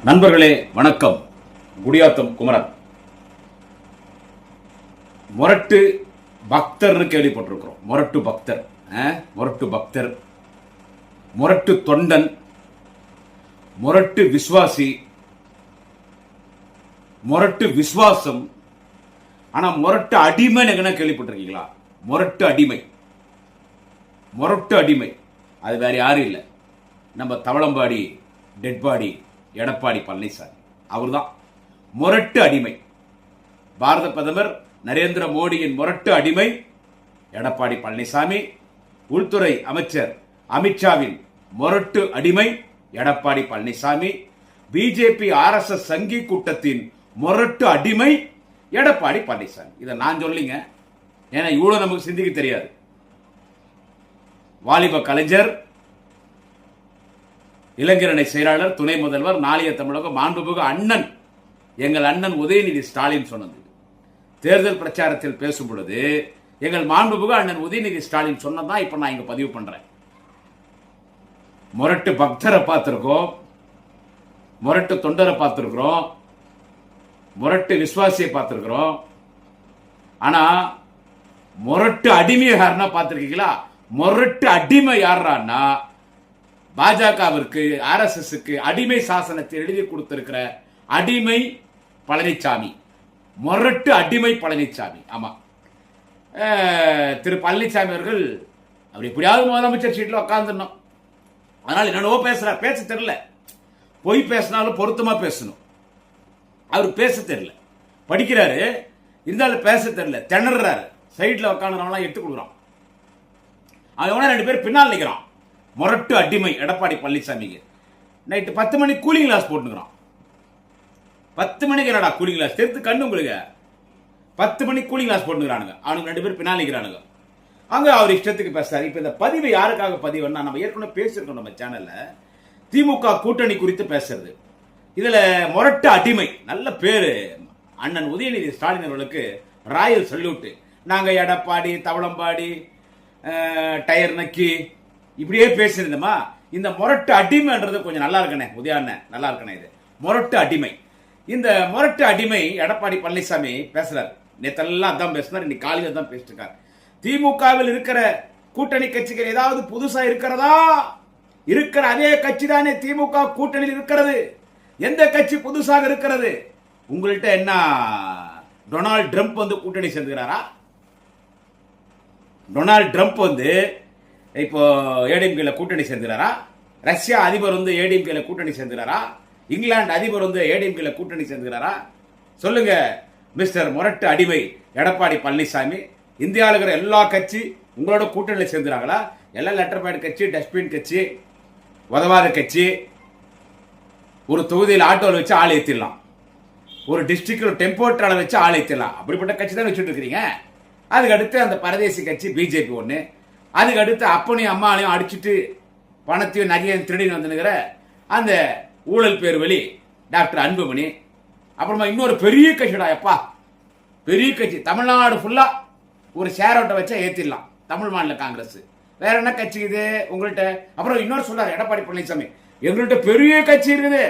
நண்பர்களே வணக்கம். குடியாத்தம் குமரன். முரட்டு பக்தர்னு கேள்விப்பட்டிருக்கிறோம். முரட்டு பக்தர், முரட்டு பக்தர், முரட்டு தொண்டன், முரட்டு விசுவாசி, முரட்டு விசுவாசம். ஆனா முரட்டு அடிமை எங்கன்னா கேள்விப்பட்டிருக்கீங்களா? முரட்டு அடிமை, முரட்டு அடிமை அது வேற யாரும் இல்லை, நம்ம தவளம்பாடி டெட்பாடி எடப்பாடி பழனிசாமி. அவர் தான் முரட்டு அடிமை. பாரத பிரதமர் நரேந்திர மோடியின் முரட்டு அடிமை எடப்பாடி பழனிசாமி. உள்துறை அமைச்சர் அமித்ஷாவின் முரட்டு அடிமை எடப்பாடி பழனிசாமி. பிஜேபி RSS சங்கி கூட்டத்தின் முரட்டு அடிமை எடப்பாடி பழனிசாமி. இதை நான் சொல்லிங்க, ஏன்னா இவ்வளவு நமக்கு சிந்திக்க தெரியாது. வாலிப கலைஞர், இளைஞரணி செயலாளர், துணை முதல்வர், நாளைய தமிழகம் மாண்புமிகு அண்ணன், எங்கள் அண்ணன் உதயநிதி ஸ்டாலின் சொன்னது. தேர்தல் பிரச்சாரத்தில் பேசும் பொழுது எங்கள் மாண்புமிகு அண்ணன் உதயநிதி ஸ்டாலின் சொன்னதான் இப்ப நான் இங்க பதிவு பண்றேன். முரட்டு பக்தரை பார்த்திருக்கோம், முரட்டு தொண்டரை பார்த்திருக்கிறோம், முரட்டு விசுவாசியை பார்த்திருக்கிறோம். ஆனா முரட்டு அடிமை யாருன்னா பார்த்திருக்கீங்களா? முரட்டு அடிமை யாருன்னா பாஜகவிற்கு RSSக்கு அடிமை சாசனத்தை எழுதி கொடுத்திருக்கிற அடிமை பழனிசாமி. முரட்டு அடிமை பழனிசாமி. ஆமா, திரு பழனிசாமி அவர்கள் அவர் எப்படியாவது முதலமைச்சர் சீட்டில் உட்காந்துடணும். அதனால என்னவோ பேசுறார், பேச தெரியல. பொய் பேசினாலும் பொருத்தமா பேசணும். அவர் பேச தெரியல, படிக்கிறாரு, இருந்தாலும் பேச தெரியல, திணறாரு. சைட்ல உட்காந்துறவங்களாம் எடுத்து கொடுக்குறான். அவன் 2 பேர் பின்னால் நிற்கிறான். முரட்டு அடிமை எடப்பாடி பழனிசாமிக்கு நைட்டு 10 மணிக்கு கூலிங் கிளாஸ் போட்டுக்கிறான். 10 மணிக்கு என்னடா கூலிங் கிளாஸ்? தெரிந்து கண்ணு உங்களுக்கு. 10 மணிக்கு கூலிங் கிளாஸ் போட்டுக்கிறானுங்க. அவனுக்கு 2 பேர் பின்னால் நிற்கிறானுங்க. அங்க அவர் இஷ்டத்துக்கு பேசுறாரு. இப்ப இந்த பதிவு யாருக்காக பதிவுன்னா, நம்ம ஏற்கனவே பேசியிருக்கோம் நம்ம சேனல்ல, திமுக கூட்டணி குறித்து பேசுறது. இதுல முரட்டு அடிமை, நல்ல பேரு அண்ணன் உதயநிதி ஸ்டாலின் அவர்களுக்கு ராயல் சல்யூட். நாங்க எடப்பாடி, தவளம்பாடி, டயர் நக்கி இப்படியே பேசியிருந்தோமா? இந்த முரட்டு அடிமைன்றது கொஞ்சம் நல்லா இருக்கனே, உதயாண்ண நல்லா இருக்கனே. இது முரட்டு அடிமை. இந்த முரட்டு அடிமை எடப்பாடி பழனிசாமி பேசுறாரு. நேத்தெல்லாம் அதான் பேசினார், இன்னைக்கு காலையில் தான் பேசிட்டு இருக்காரு. திமுகவில் இருக்கிற கூட்டணி கட்சிகள் ஏதாவது புதுசா இருக்கிறதா? இருக்கிற அதே கட்சி தானே திமுக கூட்டணியில் இருக்கிறது. எந்த கட்சி புதுசாக இருக்கிறது? உங்கள்கிட்ட என்ன டொனால்டு ட்ரம்ப் வந்து கூட்டணி சேர்ந்துக்கிறாரா? டொனால்டு ட்ரம்ப் வந்து இப்போ ஏடிஎம்கேல கூட்டணி சேர்ந்துறாரா? ரஷ்யா அதிபர் வந்து ஏடிஎம்கேல கூட்டணி சேர்ந்துறாரா? இங்கிலாந்து அதிபர் வந்து ஏடிஎம்கேல கூட்டணி சேர்ந்துறாரா? சொல்லுங்க மிஸ்டர் முரட்டு அடிமை எடப்பாடி பழனிசாமி. இந்தியாவில் இருக்கிற எல்லா கட்சி உங்களோட கூட்டணியில் சேர்ந்துறாங்களா? எல்லாம் லெட்டர் பேட் கட்சி, டஸ்ட்பின் கட்சி, உதவாத கட்சி. ஒரு தொகுதியில் ஆட்டோவில் வச்சு ஆள் ஏற்றிடலாம், ஒரு டிஸ்ட்ரிக்ட் டெம்போ ட்ராவலை வச்சு ஆள் ஏற்றிடலாம். அப்படிப்பட்ட கட்சி தான் வச்சுட்டு இருக்கிறீங்க. அதுக்கு அடுத்து அந்த பரதேசி கட்சி பிஜேபி ஒன்று. அதுக்கு அடுத்து அப்பனையும் அம்மாலையும் அடிச்சுட்டு பணத்தையும் நகையும் திருடின்னு வந்துனுங்கிற அந்த ஊழல் பேர் வழி டாக்டர் அன்புமணி. அப்புறமா இன்னொரு பெரிய கட்சிடா, எப்பா பெரிய கட்சி, தமிழ்நாடு ஃபுல்லா ஒரு ஷேர் அவுட்டை வச்சா ஏத்திடலாம், தமிழ் மாநில காங்கிரஸ். வேற என்ன கட்சி இது உங்கள்கிட்ட? அப்புறம் இன்னொரு சொல்றாரு எடப்பாடி பழனிசாமி, எங்கள்கிட்ட பெரிய கட்சி இருக்குது,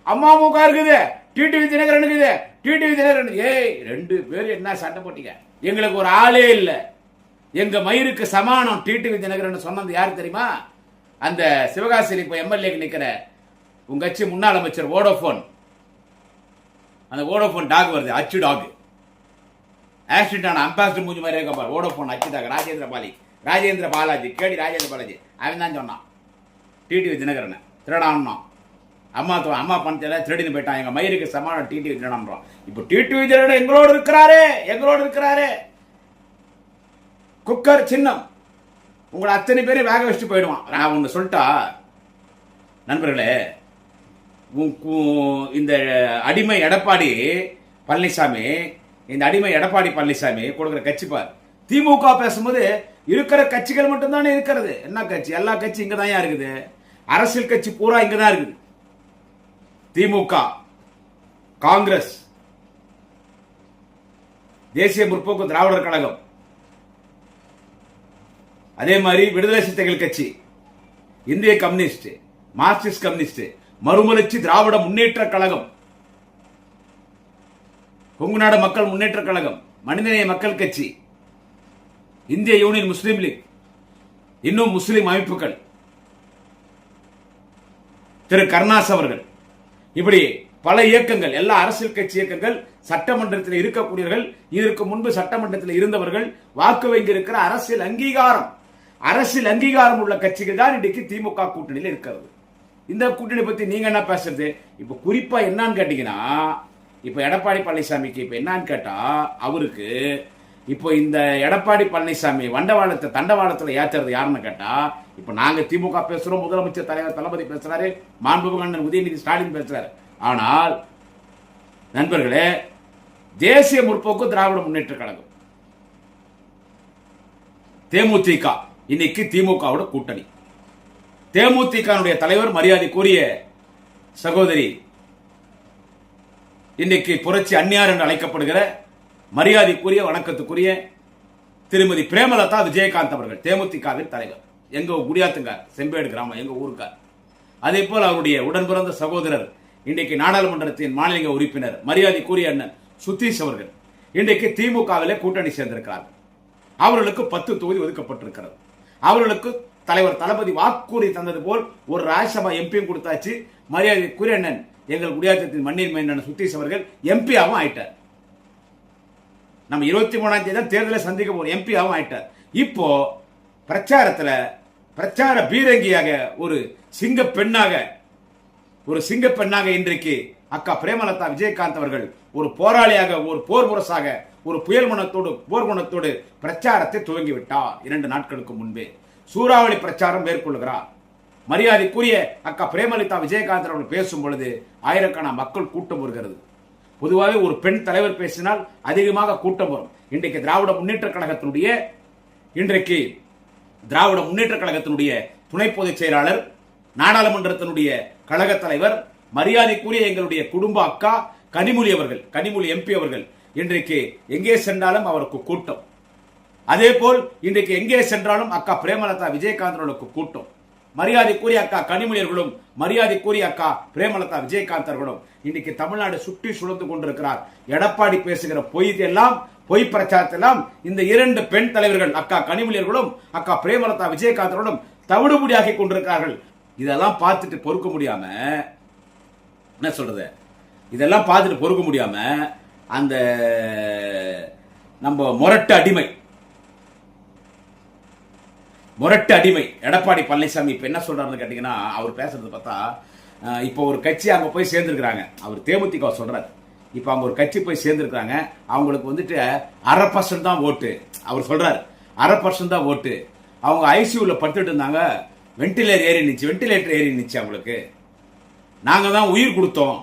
அமமுக இருக்குது, டிடிவி தினகரன் இருக்குது, டிடிவி தினகரன். ஏய், 2 பேர் என்ன சண்டை போட்டீங்க? எங்களுக்கு ஒரு ஆளே இல்லை, எங்க மயிருக்கு சமானம் டிடிவி தினகரன் சொன்னது யாரு தெரியுமா? அந்த சிவகாசியில் இப்ப எம்எல்ஏக்கு நிக்கிற உங்க கட்சி முன்னாள் அமைச்சர் வோடோபோன். அந்த வோடோபோன் டாக் வருது, அச்சு டாக். ஆக்சிடென்ட் ஆன அம்பாசிடர் மூஞ்சி மாதிரி இருக்க பாரு, வோடோபோன் அச்சு டாக். ராஜேந்திர பாலாஜி, கேடி ராஜேந்திர பாலாஜி, அவன் தான் சொன்னான் டிடிவி தினகரன் திருடான். அம்மா பணத்தை திருடின்னு போயிட்டான், எங்க மயிருக்கு சமானம் டிடிவி தினகரன். இப்ப டிடிவி தினகரன் எங்களோடு இருக்கிறாரு. குக்கர் சின்னம் உங்களை அத்தனை பேரும் வேக வச்சுட்டு போயிடுவான். நான் ஒன்று சொல்லிட்டா நண்பர்களே, இந்த அடிமை எடப்பாடி பழனிசாமி, இந்த அடிமை எடப்பாடி பழனிசாமி கொடுக்குற கட்சி பார். திமுக பேசும்போது இருக்கிற கட்சிகள் மட்டும்தானே இருக்கிறது. என்ன கட்சி? எல்லா கட்சி இங்க தான் இருக்குது. அரசியல் கட்சி பூரா இங்க தான் இருக்குது. திமுக, காங்கிரஸ், தேசிய முற்போக்கு திராவிடர் கழகம், அதே மாதிரி விடுதலை சிறுத்தைகள் கட்சி, இந்திய கம்யூனிஸ்ட், மார்க்சிஸ்ட் கம்யூனிஸ்ட், மறுமலர்ச்சி திராவிட முன்னேற்ற கழகம், கொங்குநாடு மக்கள் முன்னேற்ற கழகம், மனிதநேய மக்கள் கட்சி, இந்திய யூனியன் முஸ்லீம் லீக், இன்னும் முஸ்லிம் அமைப்புகள், திரு கருணாஸ் அவர்கள், இப்படி பல இயக்கங்கள், எல்லா அரசியல் கட்சி இயக்கங்கள், சட்டமன்றத்தில் இருக்கக்கூடியவர்கள், இதற்கு முன்பு சட்டமன்றத்தில் இருந்தவர்கள், வாக்கு வங்கி இருக்கிற அரசியல் அங்கீகாரம் உள்ள கட்சிகள் தான் இன்றைக்கு திமுக கூட்டணியில் இருக்கிறது. இந்த கூட்டணி பத்தி நீங்க என்ன பேசுறது? இப்ப குறிப்பா என்னன்னு கேட்டீங்கன்னா, இப்ப எடப்பாடி பழனிசாமிக்கு இப்ப என்னன்னு கேட்டா, அவருக்கு இப்போ இந்த எடப்பாடி பழனிசாமி தண்டவாளத்துல ஏத்துறது யாருன்னு கேட்டா, இப்ப நாங்க திமுக பேசுறோம், முதலமைச்சர் தலைவர் தளபதி பேசுறாரு, மாண்புமிகு அண்ணன் உதயநிதி ஸ்டாலின் பேசுறாரு. ஆனால் நண்பர்களே, தேசிய முற்போக்கு திராவிட முன்னேற்ற கழகம், தேமுதிக இன்னைக்கு திமுகவோட கூட்டணி. தேமுதிக தலைவர் மரியாதைக்குரிய சகோதரி, இன்னைக்கு புரட்சி அந்நியார் என்று அழைக்கப்படுகிற மரியாதைக்குரிய வணக்கத்துக்குரிய திருமதி பிரேமலதா விஜயகாந்த் அவர்கள் தேமுதிகவின் தலைவர். எங்க குடியாத்துங்கார், செம்பேடு கிராமம், எங்க ஊருக்கார். அதே போல் அவருடைய உடன் பிறந்த சகோதரர், இன்றைக்கு நாடாளுமன்றத்தின் மாநில உறுப்பினர் மரியாதைக்குரிய அண்ணன் சுதீஷ் அவர்கள் இன்றைக்கு திமுகவிலே கூட்டணி சேர்ந்திருக்கிறார். அவர்களுக்கு 10 தொகுதி ஒதுக்கப்பட்டிருக்கிறது. அவர்களுக்கு தலைவர் தளபதி வாக்குறுதி தந்தது போல் ஒரு ராஜ்யசபா எம்பியும் கொடுத்தாச்சு. மரியாதைக்குரிய அண்ணன் எங்கள் குடியாத்தத்தின் மண்ணின் மைந்தன் சுதீஷ் அவர்கள் எம்பியாவும் ஆயிட்டார். நம்ம 23ஆம் தேதி தான் தேர்தலை சந்திக்க போறோம். எம்பியாவும் ஆயிட்டார். இப்போ பிரச்சார பீரங்கியாக ஒரு சிங்க பெண்ணாக இன்றைக்கு அக்கா பிரேமலதா விஜயகாந்த் அவர்கள் ஒரு போராளியாக, ஒரு போர் முரசாக, ஒரு போர் குணத்தோடு பிரச்சாரத்தை துவங்கிவிட்டார். 2 நாட்களுக்கு முன்பே சூறாவளி பிரச்சாரம் மேற்கொள்கிறார். மரியாதைக்குரிய அக்கா பிரேமலதா விஜயகாந்த் அவர்கள் பேசும் பொழுது ஆயிரக்கணக்கான மக்கள் கூட்டம் வருகிறது. பொதுவாக ஒரு பெண் தலைவர் பேசினால் அதிகமாக கூட்டம் வரும். இன்றைக்கு திராவிட முன்னேற்ற கழகத்தினுடைய துணை பொதுச் செயலாளர், நாடாளுமன்றத்தினுடைய கழக தலைவர், மரியாதைக்குரிய எங்களுடைய குடும்ப அக்கா கனிமொழி எம்பி அவர்கள் இன்றைக்கு எங்கே சென்றாலும் அவருக்கு கூட்டம். அதே போல் இன்றைக்கு எங்கே சென்றாலும் அக்கா பிரேமலதா விஜயகாந்த் அவர்களுக்கு கூட்டம். மரியாதைக்குரிய அக்கா கனிமொழியர்களும் மரியாதைக்குரிய அக்கா பிரேமலதா விஜயகாந்த் அவர்களும் இன்னைக்கு தமிழ்நாடு சுற்றி சுழந்து கொண்டிருக்கிறார். எடப்பாடி பேசுகிற பொய் பிரச்சாரத்தெல்லாம் இந்த 2 பெண் தலைவர்கள் அக்கா கனிமொழியர்களும் அக்கா பிரேமலதா விஜயகாந்த் அவர்களும் தவிடுபடியாகி கொண்டிருக்கிறார்கள். இதெல்லாம் பார்த்துட்டு பொறுக்க முடியாம அந்த நம்ம முரட்டு அடிமை எடப்பாடி பழனிசாமி இப்ப என்ன சொல்றாருன்னு கேட்டீங்கன்னா, அவர் பேசுறது பார்த்தா, இப்போ ஒரு கட்சி அங்க போய் சேர்ந்திருக்கிறாங்க. அவர் தேமுதிக சொல்றாரு. இப்ப அவங்க ஒரு கட்சி போய் சேர்ந்திருக்காங்க. அவங்களுக்கு வந்துட்டு 1/2% தான் ஓட்டு. அவர் சொல்றாரு 1/2% தான் ஓட்டு. அவங்க ஐசியூல படுத்துட்டு இருந்தாங்க. வெண்டிலேட்டர் ஏறி நிச்சு. அவங்களுக்கு நாங்க தான் உயிர் கொடுத்தோம்.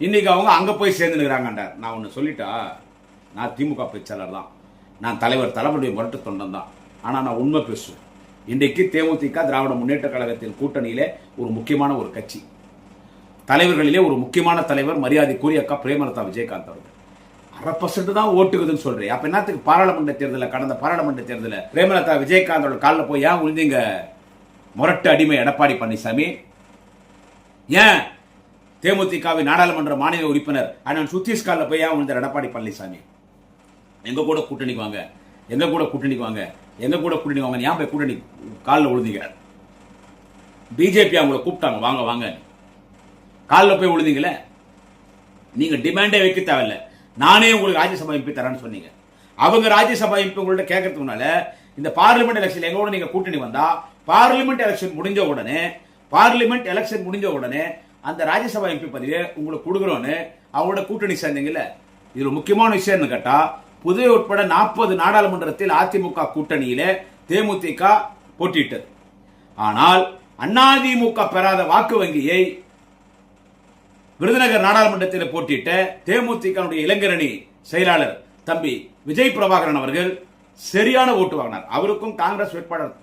இன்னைக்கு அவங்க அங்க போய் சேர்ந்துருக்கிறாங்க. நான் ஒன்னு சொல்லிட்டா, நான் திமுக பேச்சாளர் தான், நான் தலைவர் தளபதி முரட்டு தொண்டன் தான். ஆனா நான் உண்மை பேசுவேன். இன்றைக்கு தேமுதிக திராவிட முன்னேற்ற கழகத்தின் கூட்டணியிலே ஒரு முக்கியமான ஒரு கட்சி, தலைவர்களிலே ஒரு முக்கியமான தலைவர் மரியாதைக்குரிய அக்கா பிரேமலதா விஜயகாந்த் அவர்கள். 1/2% தான் ஓட்டுக்குதுன்னு சொல்றேன். அப்ப என்னத்துக்கு கடந்த பாராளுமன்ற தேர்தலில் பிரேமலதா விஜயகாந்த் அவர்கள் காலில் போய் ஏன் விழுந்தீங்க முரட்டு அடிமை எடப்பாடி பழனிசாமி? ஏன் தேமுதிகவின் நாடாளுமன்ற மாநில உறுப்பினர் அண்ணன் சுதீஷ் காலில் போய் ஏன் விழுந்தார் எடப்பாடி பழனிசாமி? எங்க கூட கூட்டணிக்கு வாங்க, ஏன் போய் கூட்டணி காலில் விழுந்தீங்க? பிஜேபி அவங்களை கூப்பிட்டாங்க, வாங்க காலில் போய் விழுந்தீங்களே. நீங்க டிமாண்டே வைக்க தேவையில்லை, நானே உங்களுக்கு ராஜ்யசபா எம்பி தரேன்னு சொன்னீங்க. அவங்க ராஜ்யசபா எம்பி உங்கள்ட்ட கேட்கறதுனால இந்த பார்லிமெண்ட் எலெக்ஷன் எங்களோட நீங்க கூட்டணி வந்தா, பார்லிமெண்ட் எலெக்ஷன் முடிஞ்ச உடனே அந்த ராஜ்யசபா எம்பி பதவியை உங்களுக்கு கொடுக்குறோன்னு அவங்களோட கூட்டணி சேர்ந்தீங்கல்ல. இதுல முக்கியமான விஷயம் கேட்டா, புதுவை உட்பட 40 நாடாளுமன்றத்தில் அதிமுக கூட்டணியிலே தேமுதிக போட்டியிட்டது. ஆனால் அதிமுக பெறாத வாக்கு வங்கியை விருதுநகர் நாடாளுமன்றத்தில் போட்டியிட்ட தேமுதிக இளைஞரணி செயலாளர் தம்பி விஜய் பிரபாகரன் அவர்கள் சரியான ஓட்டு வாங்கினார். அவருக்கும் காங்கிரஸ் வேட்பாளர்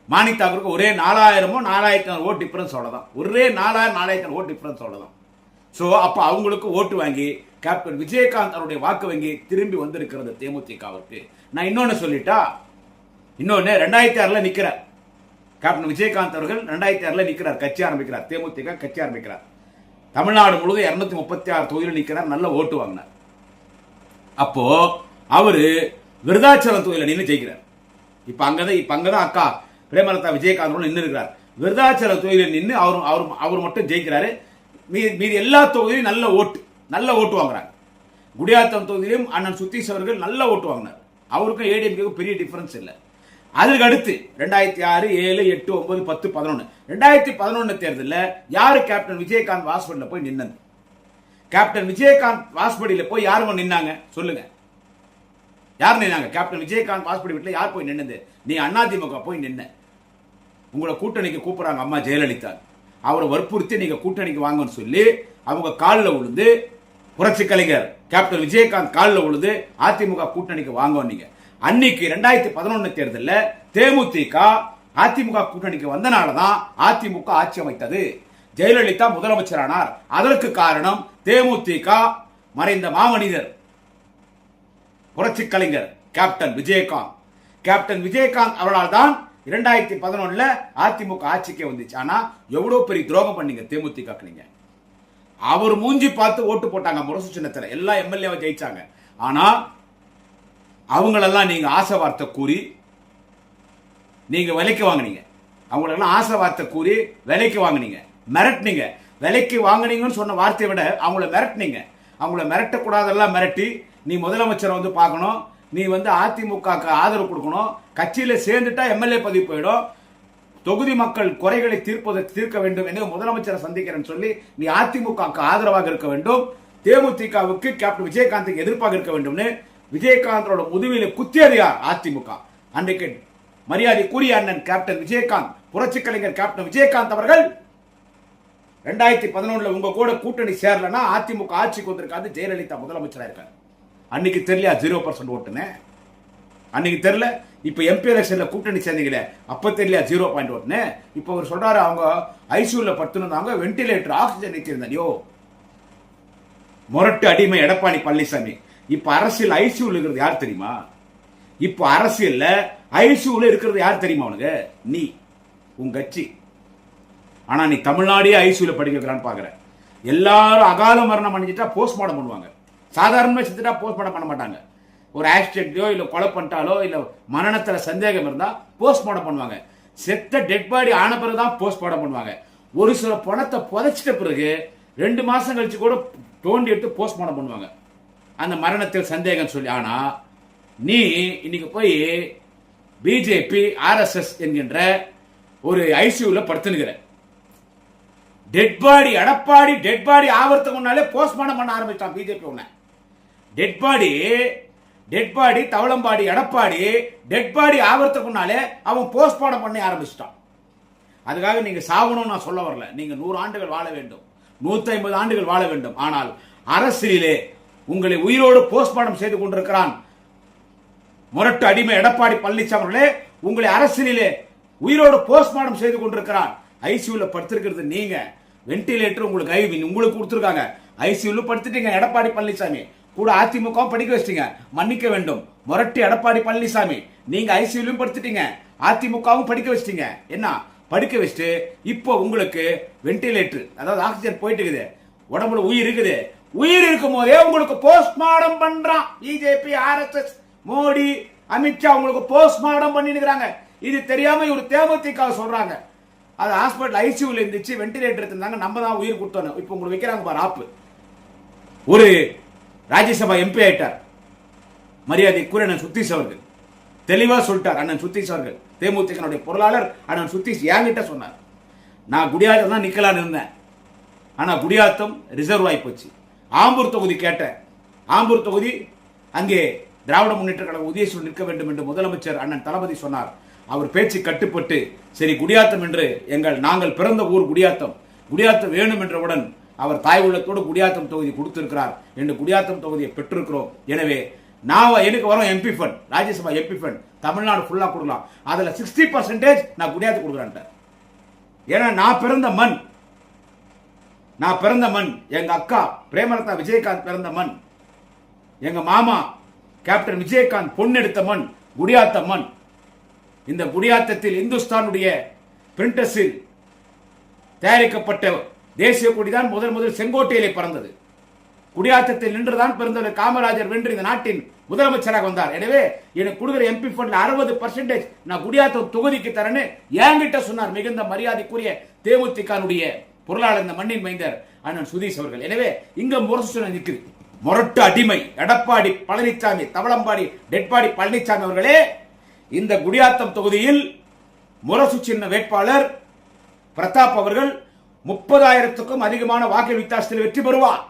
மாணித்தாக்கு ஒரே 4000 ஓட்டு டிஃபரன்ஸ் அவ்வளவுதான். ஒரே 4000 ஓட்டு டிஃபரன்ஸ் அவ்வளவுதான். சோ அப்ப அவங்களுக்கு ஓட்டு வாங்கி கேப்டன் விஜயகாந்த் அவருடைய வாக்கு வங்கி திரும்பி வந்திருக்கிறது தேமுதிகவுக்கு. நான் இன்னொன்னு சொல்லிட்டா, 2006 நிக்கிறார். கேப்டன் விஜயகாந்த் அவர்கள் 2006 நிற்கிறார், கட்சி ஆரம்பிக்கிறார், தேமுதிக கட்சி ஆரம்பிக்கிறார். தமிழ்நாடு முழுவதும் 236 தொகுதியில் நிற்கிறார், நல்ல ஓட்டு வாங்கினார். அப்போ அவரு விருதாச்சலம் தொகுதியில் நின்று ஜெயிக்கிறார். இப்ப அங்கதான் அக்கா பிரேமலதா விஜயகாந்த் நின்று இருக்கிறார். விருதாச்சல தொகுதியில் நின்று அவர் மட்டும் ஜெயிக்கிறாரு. மீதி எல்லா தொகுதியிலும் நல்ல ஓட்டு வாங்குறாங்க. குடியாத்தம் தொகுதியிலும் அண்ணன் சுத்தீஷ் அவர்கள் நல்ல ஓட்டு வாங்கினார். அவருக்கும் ஏடிஎம்கேக்கும் பெரிய டிஃபரன்ஸ் இல்லை. அதுக்கு அடுத்து 2006, 7, 8, 9, 10, 11 2011 தேர்தலில் யாரு கேப்டன் விஜயகாந்த் வாஸ்படியில போய் நின்னது? கேப்டன் விஜயகாந்த் வாஸ்படியில போய் யாருங்க நின்னாங்க சொல்லுங்க? யார் நின்னாங்க? கேப்டன் விஜயகாந்த் வாஸ்படி வீட்டில் யார் போய் நின்னது? நீ அதிமுக போய் நின்ன. உங்களை கூட்டணிக்கு கூப்பிடுறாங்க அம்மா ஜெயலலிதா. அவரை வற்புறுத்தி நீங்க கூட்டணிக்கு வாங்கன்னு சொல்லி அவங்க காலில் விழுந்து, புரட்சி கலைஞர் கேப்டன் விஜயகாந்த் காலில் விழுந்து அதிமுக கூட்டணிக்கு வாங்க. அன்னைக்கு 2011 தேர்தலில் தேமுதிக அதிமுக கூட்டணிக்கு வந்தனாலதான் அதிமுக ஆட்சி அமைத்தது. ஜெயலலிதா முதலமைச்சரானார். அதற்கு காரணம் தேமுதிக மறைந்த மாமனிதர் புரட்சி கலைஞர் கேப்டன் விஜயகாந்த். கேப்டன் விஜயகாந்த் அவரால் தான் 2011 அதிமுக ஆட்சிக்கே வந்துச்சு. ஆனா எவ்வளவு பெரிய துரோகம் பண்ணீங்க தேமுதிக. நீங்க அவர் மூஞ்சி பார்த்து ஓட்டு போட்டாங்க. முரசு சின்னத்தில் எல்லா எம்எல்ஏவை ஜெயிச்சாங்க. ஆனா அவங்களெல்லாம் நீங்க ஆசை வார்த்தை கூறி நீங்க விலைக்கு வாங்கினீங்க. அவங்களெல்லாம் ஆசை வார்த்தை கூறி விலைக்கு வாங்கினீங்க, மிரட்டினீங்க. விலைக்கு வாங்கினீங்கன்னு சொன்ன வார்த்தையை விட அவங்கள மிரட்டினீங்க. அவங்கள மிரட்டக்கூடாதெல்லாம் மிரட்டி, நீ முதலமைச்சரை வந்து பார்க்கணும், நீ வந்து அதிமுக ஆதரவு கொடுக்கணும், கட்சியில சேர்ந்துட்டா எம்எல்ஏ பதவி போயிடும், தொகுதி மக்கள் குறைகளை தீர்க்க வேண்டும் என்று முதலமைச்சரை சந்திக்கிறேன்னு சொல்லி நீ அதிமுக ஆதரவாக இருக்க வேண்டும், தேமுதிகவுக்கு கேப்டன் விஜயகாந்துக்கு எதிர்ப்பாக இருக்க வேண்டும். விஜயகாந்தோட முதுவில குத்தியதையார் அதிமுக. அன்றைக்கு மரியாதைக்குரிய அண்ணன் கேப்டன் விஜயகாந்த், புரட்சி கலைஞர் கேப்டன் விஜயகாந்த் அவர்கள் 2011 உங்க கூட கூட்டணி சேரலன்னா அதிமுக ஆட்சிக்கு வந்திருக்காது, ஜெயலலிதா முதலமைச்சரா இருக்காரு. அன்னைக்கு தெரியல 0% ஓட்டுன்னு. அன்னைக்கு தெரியல. இப்ப எம்பி எலெக்ஷன்ல கூட்டணி சேர்ந்தீங்களே அப்ப தெரியல 0% ஓட்டுன்னு. இப்ப அவர் சொல்றாரு அவங்க ஐசியூல படுத்துனாங்க, வென்டிலேட்டர் ஆக்சிஜன் வச்சிருந்தோ. முரட்டு அடிமை எடப்பாடி பழனிசாமி. இப்ப அரசியல் ஐசியூல இருக்கிறது யார் தெரியுமா? இப்ப அரசியல்ல ஐசியூல இருக்கிறது யார் தெரியுமா உனக்கு? நீ, உங்க கட்சி. ஆனா நீ தமிழ்நாடே ஐசியூல படிக்க வைக்கிறான்னு பாக்குற. எல்லாரும் அகால மரணம் அடைஞ்சிட்டா போஸ்ட்மார்டம் பண்ணுவாங்க. சாதாரணமா செத்துட்டா போஸ்ட்மார்டம் பண்ண மாட்டாங்க. ஒரு ஆக்சிடென்ட்லயோ இல்ல கொலை பண்ணிட்டாலோ இல்ல மரணத்துல சந்தேகம் இருந்தா போஸ்ட்மார்டம் பண்ணுவாங்க. செத்த டெட் பாடி ஆன பிறகுதான் போஸ்ட்மார்டம் பண்ணுவாங்க. ஒரு சில பணத்தை புதைச்சிட்ட பிறகு 2 மாசம் கழிச்சு கூட தோண்டி எடுத்து போஸ்ட்மார்டம் பண்ணுவாங்க, அந்த மரணத்தில் சந்தேகம் சொல்லி. ஆனா நீ இன்னைக்கு போய் பிஜேபி ஆர்எஸ்எஸ் என்கின்ற ஒரு ஐசியூல படுத்துனுகிற. Dead body Edappadi dead body ஆவறதுக்கு முன்னாலே போஸ்ட்மார்டம் பண்ண ஆரம்பிச்சான் பிஜேபி. உன்ன டெட் பாடி தவளம்பாடி எடப்பாடி டெட் பாடி ஆவறதுக்கு முன்னாலே அவன் போஸ்ட்மார்டம் பண்ணி ஆரம்பிச்சிட்டான். அதுக்காக நீங்க சாவணும் நான் சொல்ல வரல. நீங்க 100 ஆண்டுகள் வாழ வேண்டும், 150 ஆண்டுகள் வாழ வேண்டும். ஆனால் அரசியலிலே உங்களை உயிரோடு போஸ்ட்மார்டம் செய்து கொண்டிருக்கிறான் முரட்டு அடிமை எடப்பாடி பழனிசாமி அவர்களே. உங்களை அரசியலிலே உயிரோடு போஸ்ட்மார்டம் செய்து கொண்டிருக்கிறான். ஐசியூல படுத்திருக்கிறது நீங்க. வென்டிலேட்டர் உங்களுக்கு கொடுத்திருக்காங்க. ஐசியூல படுத்துட்டீங்க எடப்பாடி பழனிசாமி. கூட அதிமுக படிக்க வச்சிட்டீங்க, மன்னிக்க வேண்டும். முரட்டு எடப்பாடி பழனிசாமி நீங்க ஐசியூலும் படுத்துட்டீங்க, அதிமுகவும் படிக்க வச்சிட்டீங்க. என்ன படிக்க வச்சுட்டு இப்போ உங்களுக்கு வென்டிலேட்டர், அதாவது ஆக்சிஜன் போயிட்டு இருக்குது, உடம்புல உயிர் இருக்குது. உயிர் இருக்கும் போதே உங்களுக்கு போஸ்ட்மார்டம் பண்றான் பிஜேபி, ஆர்எஸ்எஸ், மோடி, அமித்ஷா உங்களுக்கு போஸ்ட்மார்டம் பண்ணிருக்காங்க. இது தெரியாம இவர் தேமுதிக சொல்றாங்க. அது ஹாஸ்பிட்டல் ஐசியூல இருந்துச்சு, வென்டிலேட்டர் இருந்தாங்க, நம்ம தான் உயிர் கொடுத்தோம். இப்போ உங்களுக்கு வைக்கிறாங்க பாரு ஆப்பு. ஒரு ராஜ்யசபா எம்பி ஆயிட்டார் மரியாதைக்குரிய அண்ணன் சுத்தீஷ் அவர்கள். தெளிவா சொல்லிட்டார் அண்ணன் சுத்தீஷ் அவர்கள். தேமுதிக பொருளாளர் அண்ணன் சுத்தீஷ் என்கிட்ட சொன்னார், நான் குடியாத்தம் தான் நிக்கலான்னு இருந்தேன், ஆனா குடியாத்தம் ரிசர்வ் ஆகி போச்சு. ஆம்பூர் தொகுதி கேட்டேன். ஆம்பூர் தொகுதி அங்கே திராவிட முன்னேற்ற கழக உதயசூர் நிற்க வேண்டும் என்று முதலமைச்சர் அண்ணன் தளபதி சொன்னார். அவர் பேச்சு கட்டுப்பட்டு சரி குடியாத்தம் என்று நாங்கள் பிறந்த ஊர் குடியாத்தம் வேணும் என்றவுடன் அவர் தாய் உள்ளத்தோடு குடியாத்தம் தொகுதி கொடுத்திருக்கிறார் என்று குடியாத்தம் தொகுதியை பெற்றிருக்கிறோம். எனவே நான் எனக்கு வரும் MP fund, Rajya Sabha MP fund Tamil Nadu ஃபுல்லா கொடுக்கலாம். அதுல 60% நான் குடியாத்தம் கொடுக்குறேன். ஏன்னா நான் பிறந்த மண், எங்க அக்கா பிரேமலதா விஜயகாந்த் பிறந்த மண், எங்க மாமா கேப்டன் விஜயகாந்த் பொன்னெடுத்த மண் குடியாத்த மண். இந்த குடியாத்தத்தில் இந்துஸ்தானுடைய பிரிண்டஸில் தயாரிக்கப்பட்ட தேசிய கொடிதான் முதல் செங்கோட்டையிலே பறந்தது. குடியாத்தத்தில் நின்றுதான் பிறந்தவர் காமராஜர் வென்று இந்த நாட்டின் முதலமைச்சராக வந்தார். எனவே எனக்கு கொடுக்கிற எம்பி ஃபண்ட்ல 60% நான் குடியாத்தம் தொகுதிக்கு தரேன்னு என்கிட்ட சொன்னார் மிகுந்த மரியாதைக்குரிய தேமுதிகனுடைய பொருளாளர், இந்த மண்ணின் மைந்தர் அண்ணன் சுதீஷ் அவர்கள். எனவே இங்க முரசு நிற்குது. முரட்டு அடிமை எடப்பாடி பழனிசாமி, தவளம்பாடி டெட்பாடி பழனிசாமி அவர்களே, இந்த குடியாத்தம் தொகுதியில் முரசு சின்ன வேட்பாளர் பிரதாப் அவர்கள் 30,000க்கும் அதிகமான வாக்கு வித்தியாசத்தில் வெற்றி பெறுவார்.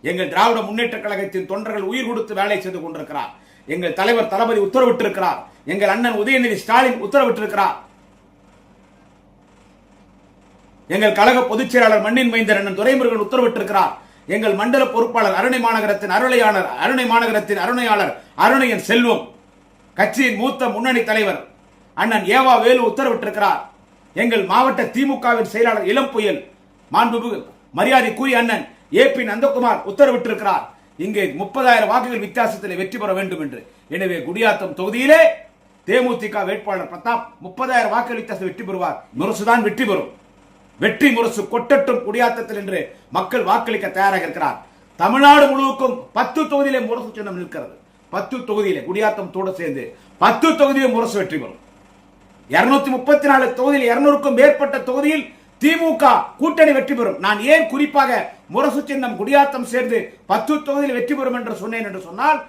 எங்கள் திராவிட முன்னேற்ற கழகத்தின் தொண்டர்கள் உயிர் கொடுத்து வேலை செய்து கொண்டிருக்கிறார். எங்கள் தலைவர் தளபதி உத்தரவிட்டிருக்கிறார். எங்கள் அண்ணன் உதயநிதி ஸ்டாலின் உத்தரவிட்டிருக்கிறார். எங்கள் கழக பொதுச் செயலாளர் மண்ணின் மைந்தர் அண்ணன் துரைமுருகன் உத்தரவிட்டிருக்கிறார். எங்கள் மண்டல பொறுப்பாளர் அருணை மாநகரத்தின் அருணையாளர் அருணையன் செல்வம், கட்சியின் மூத்த முன்னணி தலைவர் அண்ணன் ஏவா வேலு உத்தரவிட்டிருக்கிறார். எங்கள் மாவட்ட திமுகவின் செயலாளர் இளம் புயல் மாண்புமிகு மரியாதைக்குரிய அண்ணன் ஏபி நந்தகுமார் உத்தரவிட்டிருக்கிறார். இங்கே 30,000 வாக்குகள் வித்தியாசத்தில் வெற்றி பெற வேண்டும் என்று. எனவே குடியாத்தம் தொகுதியிலே தேமுதிக வேட்பாளர் பிரதாப் 30,000 வாக்குகள் வித்தியாசத்தில் வெற்றி பெறுவார். முரசுதான் வெற்றி பெறும். வெற்றி முரசு கொட்டட்டும் குடியாத்தத்தில் என்று மக்கள் வாக்களிக்க தயாராக இருக்கிறார். தமிழ்நாடு முழுவதும் 10 தொகுதியிலே முரசு சின்னம் நிற்கிறது. 10 தொகுதியிலே குடியாத்தம் தோடு சேர்ந்து 10 தொகுதியிலே முரசு வெற்றி பெறும். 234 தொகுதியில் 200க்கும் மேற்பட்ட தொகுதியில் திமுக கூட்டணி வெற்றி பெறும். நான் ஏன் குறிப்பாக முரசு சின்னம் குடியாத்தம் சேர்ந்து 10 தொகுதியில் வெற்றி பெறும் என்று சொன்னேன் என்று சொன்னால்,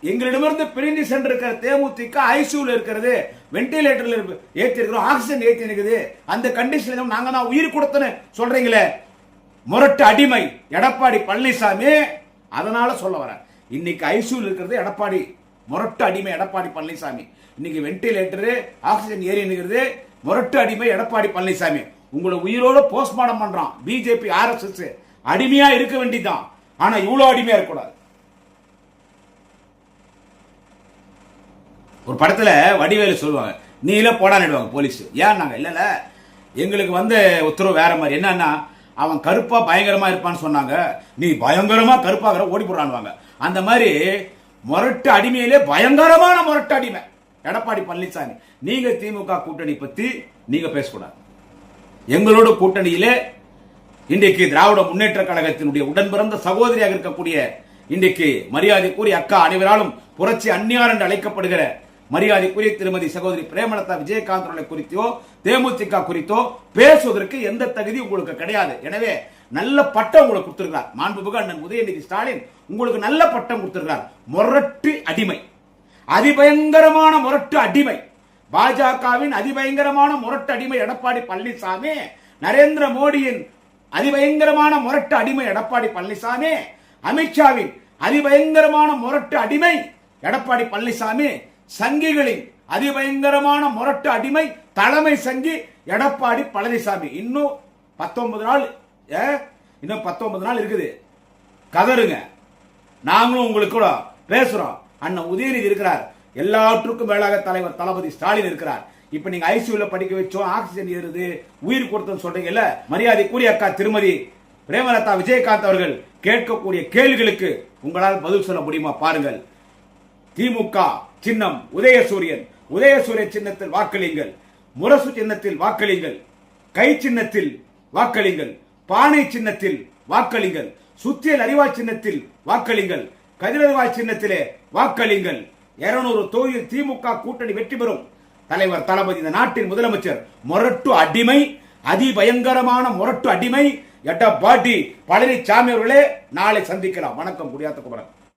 எங்களிடமிருந்து பிரிந்து சென்றிருக்கிற தேமுதிக ஐசியூல இருக்கிறது, வெண்டிலேட்டர்ல ஏற்றி இருக்கிறோம், ஆக்சிஜன் ஏற்றி இருக்குது. அந்த கண்டிஷன்ல நாங்க தான் உயிர் கொடுத்தன்னு சொல்றீங்களே, முரட்டு அடிமை எடப்பாடி பழனிசாமி. அதனால சொல்ல வர, இன்னைக்கு ஐசியூல இருக்கிறது எடப்பாடி, முரட்டு அடிமை எடப்பாடி பழனிசாமி. இன்னைக்கு வெண்டிலேட்டர் ஆக்சிஜன் ஏறி நிற்கிறது முரட்டு அடிமை எடப்பாடி பழனிசாமி. உங்களை உயிரோட போஸ்ட்மார்டம் பண்றான் பிஜேபி RSS. அடிமையா இருக்க வேண்டியதான், ஆனா இவ்வளவு அடிமையா இருக்கக்கூடாது. ஒரு படத்துல வடிவேலு சொல்லுவாங்க, நீல போடான்னுடுவாங்க போலீஸ். ஏன் நாங்க இல்ல எங்களுக்கு வந்த உத்தரவு வேற மாதிரி. என்னன்னா, அவன் கருப்பா பயங்கரமா இருப்பான்னு சொன்னாங்க, நீ பயங்கரமா கருப்பாகிற ஓடி போடுறான்வாங்க. அந்த மாதிரி முரட்டு அடிமையிலே பயங்கரமான முரட்டு அடிமை எடப்பாடி பழனிசாமி. நீங்க திமுக கூட்டணி பத்தி நீங்க பேசக்கூடாது. எங்களோட கூட்டணியிலே இன்றைக்கு திராவிட முன்னேற்ற கழகத்தினுடைய உடன் பிறந்த சகோதரியாக இருக்கக்கூடிய இன்றைக்கு மரியாதைக்குரிய அக்கா, அனைவராலும் புரட்சி அந்நியார் என்று அழைக்கப்படுகிற மரியாதைக்குரிய திருமதி சகோதரி பிரேமலதா விஜயகாந்த் அவர்களை குறித்தோ தேமுதிக குறித்தோ பேசுவதற்கு எந்த தகுதி உங்களுக்கு கிடையாது. எனவே நல்ல பட்டம் உங்களுக்கு கொடுத்திருக்கிறார் மாண்புமிகு அண்ணன் உதயநிதி ஸ்டாலின். உங்களுக்கு நல்ல பட்டம் கொடுத்திருக்கிறார். முரட்டு அடிமை, அதிபயங்கரமான முரட்டு அடிமை, பாஜகவின் அதிபயங்கரமான முரட்டு அடிமை எடப்பாடி பழனிசாமி, நரேந்திர மோடியின் அதிபயங்கரமான முரட்டு அடிமை எடப்பாடி பழனிசாமி, அமித்ஷாவின் அதிபயங்கரமான முரட்டு அடிமை எடப்பாடி பழனிசாமி, சங்கிகளின் அதிபயங்கரமான முரட்டு அடிமை தலைமை சங்கி எடப்பாடி பழனிசாமி. இன்னும் 19 நாள், இன்னும் 19 நாள் இருக்குது. கதருங்க, நாங்களும் உங்களுக்கு கூட பேசுறோம். அண்ணன் உதயநிதி இருக்கிறார், எல்லாவற்றுக்கும் மேலாக தலைவர் தளபதி ஸ்டாலின் இருக்கிறார். இப்ப நீங்க ஐசியூல படிக்க வச்சோம், ஆக்சிஜன் ஏறுது, உயிர் கொடுத்தோம் சொல்றீங்கல்ல, மரியாதைக்குரிய அக்கா திருமதி பிரேமலதா விஜயகாந்த் அவர்கள் கேட்கக்கூடிய கேள்விகளுக்கு உங்களால் பதில் சொல்ல முடியுமா பாருங்கள். திமுக சின்னம் உதயசூரியன், உதயசூரியன் சின்னத்தில் வாக்களியுங்கள், முரசு சின்னத்தில் வாக்களியுங்கள், கை சின்னத்தில் வாக்களியுங்கள், பானை சின்னத்தில் வாக்களியுங்கள், சுத்தியல் அறிவாய் சின்னத்தில் வாக்களியுங்கள், கதிரறிவாய் சின்னத்திலே வாக்களியுங்கள். 200 தொகுதியில் திமுக கூட்டணி வெற்றி பெறும். தலைவர் தளபதி இந்த நாட்டின் முதலமைச்சர். முரட்டு அடிமை, அதிபயங்கரமான முரட்டு அடிமை எடப்பாடி பழனிசாமி அவர்களே. நாளை சந்திக்கலாம். வணக்கம். குடியாத்த குமரன்.